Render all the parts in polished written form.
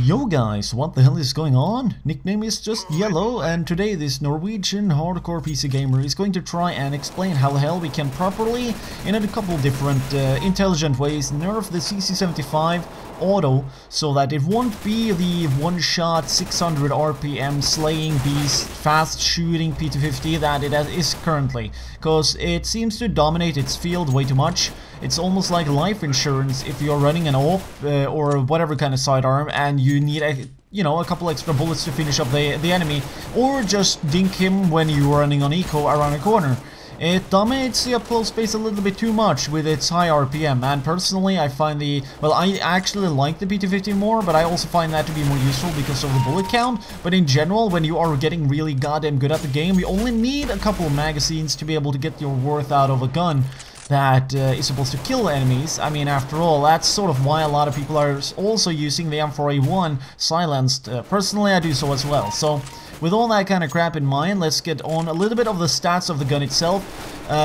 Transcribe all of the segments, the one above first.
Yo guys, what the hell is going on? Nickname is just Yellow, and today this Norwegian hardcore PC gamer is going to try and explain how the hell we can properly, in a couple different intelligent ways, nerf the CZ-75 auto so that it won't be the one-shot 600 RPM slaying beast fast shooting P250 that it is currently, because it seems to dominate its field way too much. It's almost like life insurance if you're running an AWP or whatever kind of sidearm and you need a couple extra bullets to finish up the enemy, or just dink him when you're running on eco around a corner. It dominates the up-close space a little bit too much with its high RPM, and personally I find I actually like the P250 more, but I also find that to be more useful because of the bullet count. But in general, when you are getting really goddamn good at the game, you only need a couple of magazines to be able to get your worth out of a gun that is supposed to kill enemies. I mean, after all, that's sort of why a lot of people are also using the M4A1 silenced. Personally, I do so as well. So, with all that kind of crap in mind, let's get on a little bit of the stats of the gun itself.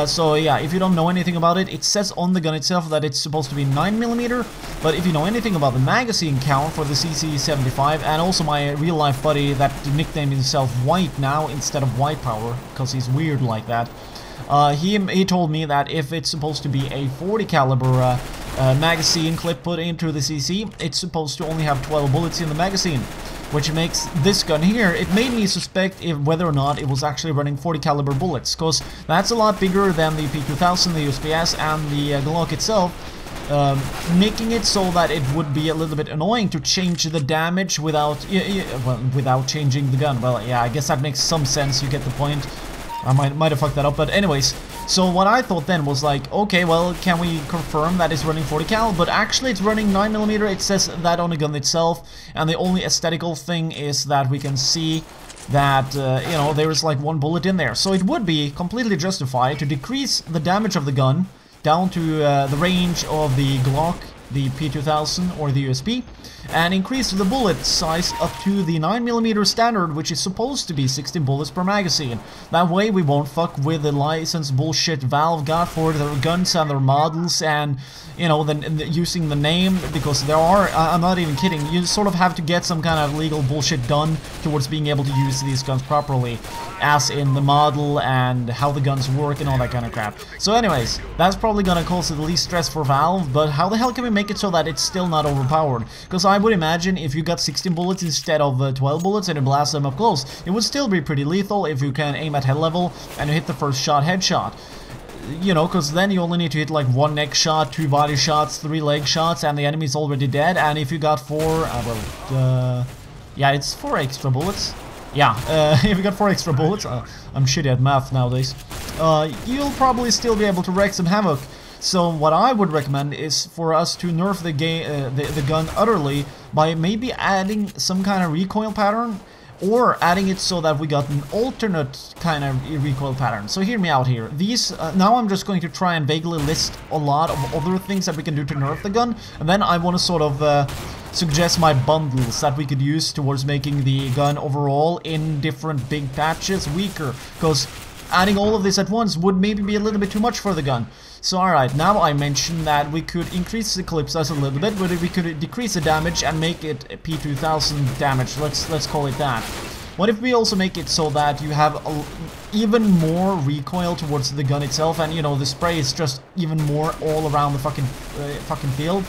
So yeah, if you don't know anything about it, it says on the gun itself that it's supposed to be 9mm, but if you know anything about the magazine count for the CZ-75, and also my real-life buddy that nicknamed himself White now instead of White Power, because he's weird like that, he told me that if it's supposed to be a 40 caliber magazine clip put into the CZ, it's supposed to only have 12 bullets in the magazine, which makes this gun here, it made me suspect whether or not it was actually running 40 caliber bullets, because that's a lot bigger than the P2000, the USPS, and the Glock itself, making it so that it would be a little bit annoying to change the damage without changing the gun. Well, yeah, I guess that makes some sense, you get the point. I might have fucked that up, but anyways. So what I thought then was like, okay, well, can we confirm that it's running 40 cal? But actually it's running 9mm, it says that on the gun itself, and the only aesthetical thing is that we can see that, there is like one bullet in there. So it would be completely justified to decrease the damage of the gun down to the range of the Glock, the P2000 or the USP, and increase the bullet size up to the 9mm standard, which is supposed to be 16 bullets per magazine. That way we won't fuck with the license bullshit Valve got for their guns and their models, and using the name, because there are, I'm not even kidding, you sort of have to get some kind of legal bullshit done towards being able to use these guns properly, as in the model and how the guns work and all that kind of crap. So anyways, that's probably gonna cause the least stress for Valve, but how the hell can we make it so that it's still not overpowered? Because I would imagine if you got 16 bullets instead of 12 bullets and you blast them up close, it would still be pretty lethal if you can aim at head level and you hit the first shot headshot. Because then you only need to hit like one neck shot, 2 body shots, 3 leg shots, and the enemy's already dead. And if you got 4, yeah, it's 4 extra bullets. Yeah, if you got 4 extra bullets, I'm shitty at math nowadays, you'll probably still be able to wreak some havoc. So what I would recommend is for us to nerf the gun utterly by maybe adding some kind of recoil pattern, or adding it so that we got an alternate kind of recoil pattern. So hear me out here. These, now I'm just going to try and vaguely list a lot of other things that we can do to nerf the gun, and then I want to sort of suggest my bundles that we could use towards making the gun overall in different big patches weaker, because adding all of this at once would maybe be a little bit too much for the gun. So alright, now I mentioned that we could increase the clip size a little bit, but we could decrease the damage and make it P2000 damage, let's call it that. What if we also make it so that you have even more recoil towards the gun itself, and the spray is just even more all around the fucking field?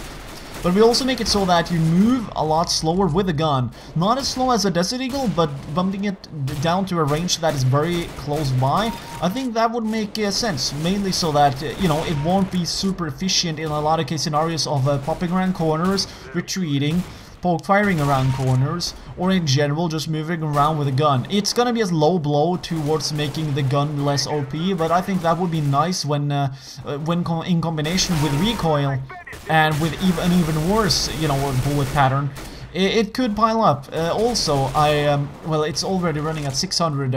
But we also make it so that you move a lot slower with the gun. Not as slow as a Desert Eagle, but bumping it down to a range that is very close by. I think that would make sense, mainly so that, it won't be super efficient in a lot of case scenarios of popping around corners, retreating, poke firing around corners, or in general just moving around with a gun. It's gonna be a low blow towards making the gun less OP, but I think that would be nice when in combination with recoil and with an even worse, bullet pattern. It could pile up. Also, well, it's already running at 600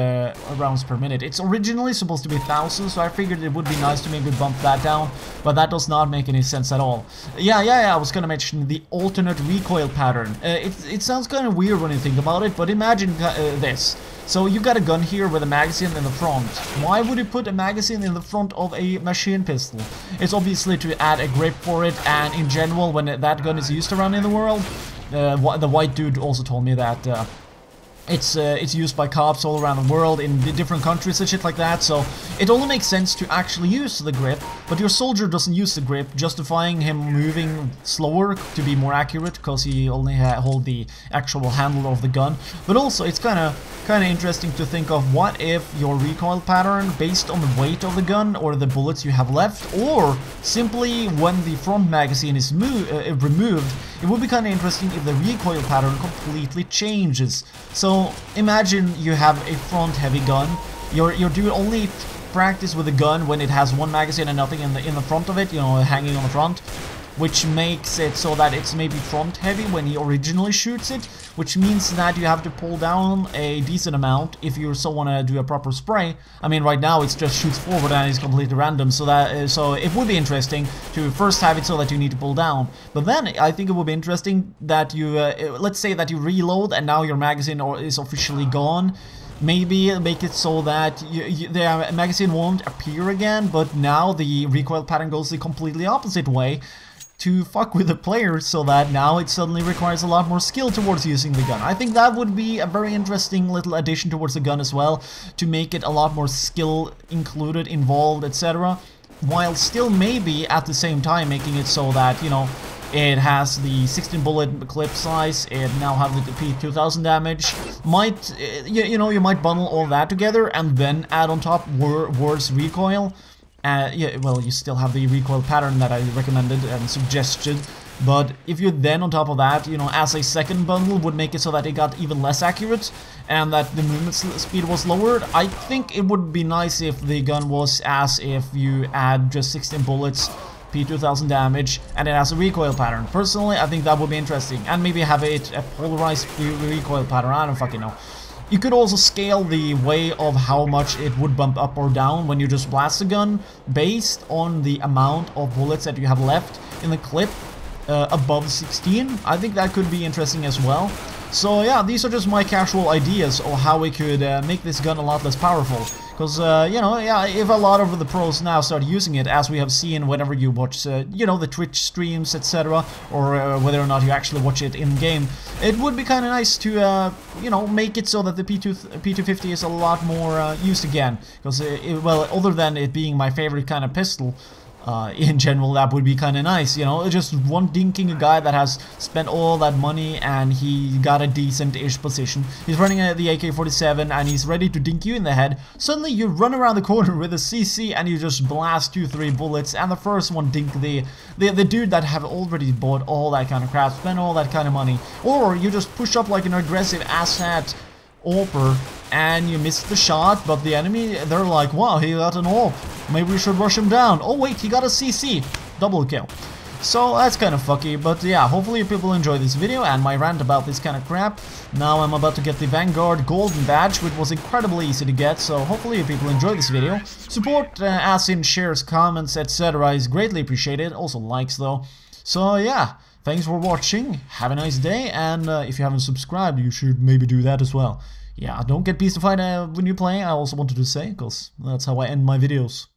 rounds per minute. It's originally supposed to be 1000, so I figured it would be nice to maybe bump that down, but that does not make any sense at all. Yeah, I was gonna mention the alternate recoil pattern. It sounds kind of weird when you think about it, but imagine this. So you got a gun here with a magazine in the front. Why would you put a magazine in the front of a machine pistol? It's obviously to add a grip for it, and in general, when that gun is used around in the world, The white dude also told me that it's used by cops all around the world in the different countries and shit like that, so it only makes sense to actually use the grip, but your soldier doesn't use the grip, justifying him moving slower to be more accurate, because he only hold the actual handle of the gun. But also, it's kind of interesting to think of, what if your recoil pattern, based on the weight of the gun or the bullets you have left, or simply when the front magazine is removed, it would be kind of interesting if the recoil pattern completely changes. So imagine you have a front heavy gun. Your dude only practice with the gun when it has one magazine and nothing in the front of it, you know, hanging on the front, which makes it so that it's maybe front heavy when he originally shoots it, which means that you have to pull down a decent amount if you so want to do a proper spray. I mean, right now it's just shoots forward and it's completely random, so that so it would be interesting to first have it so that you need to pull down. But then I think it would be interesting that you let's say that you reload and now your magazine is officially gone. Maybe make it so that the magazine won't appear again, but now the recoil pattern goes the completely opposite way to fuck with the player, so that now it suddenly requires a lot more skill towards using the gun. I think that would be a very interesting little addition towards the gun as well, to make it a lot more skill included, involved, etc. While still maybe at the same time making it so that, you know, it has the 16 bullet clip size, it now have the P2000 damage. Might, you know, you might bundle all that together and then add on top worse recoil. Yeah, well, you still have the recoil pattern that I recommended and suggested, but if you then on top of that, you know, as a second bundle would make it so that it got even less accurate and that the movement speed was lowered, I think it would be nice if the gun was as if you add just 16 bullets, P2000 damage, and it has a recoil pattern. Personally, I think that would be interesting, and maybe have it a polarized recoil pattern, I don't fucking know. You could also scale the way of how much it would bump up or down when you just blast the gun, based on the amount of bullets that you have left in the clip above 16. I think that could be interesting as well. So yeah, these are just my casual ideas of how we could make this gun a lot less powerful. Because, you know, yeah, if a lot of the pros now start using it, as we have seen whenever you watch, you know, the Twitch streams, etc., or whether or not you actually watch it in-game, it would be kind of nice to, you know, make it so that the P250 is a lot more used again. Because, well, other than it being my favorite kind of pistol, in general, that would be kind of nice, you know, just one dinking a guy that has spent all that money and he got a decent-ish position. He's running the AK-47 and he's ready to dink you in the head. Suddenly you run around the corner with a CC and you just blast 2-3 bullets, and the first one dink the dude that have already bought all that kind of crap, spent all that kind of money. Or you just push up like an aggressive asshat AWPer and you miss the shot, but the enemy, they're like, wow, he got an AWP, maybe we should rush him down. Oh wait, he got a CC, double kill. So that's kind of fucky, but yeah, hopefully people enjoy this video and my rant about this kind of crap. Now I'm about to get the Vanguard golden badge, which was incredibly easy to get, so hopefully people enjoy this video. Support, as in shares, comments, etc. is greatly appreciated, also likes though. So yeah, thanks for watching, have a nice day, and if you haven't subscribed, you should maybe do that as well. Yeah, don't get beastyfied when you play, I also wanted to say, because that's how I end my videos.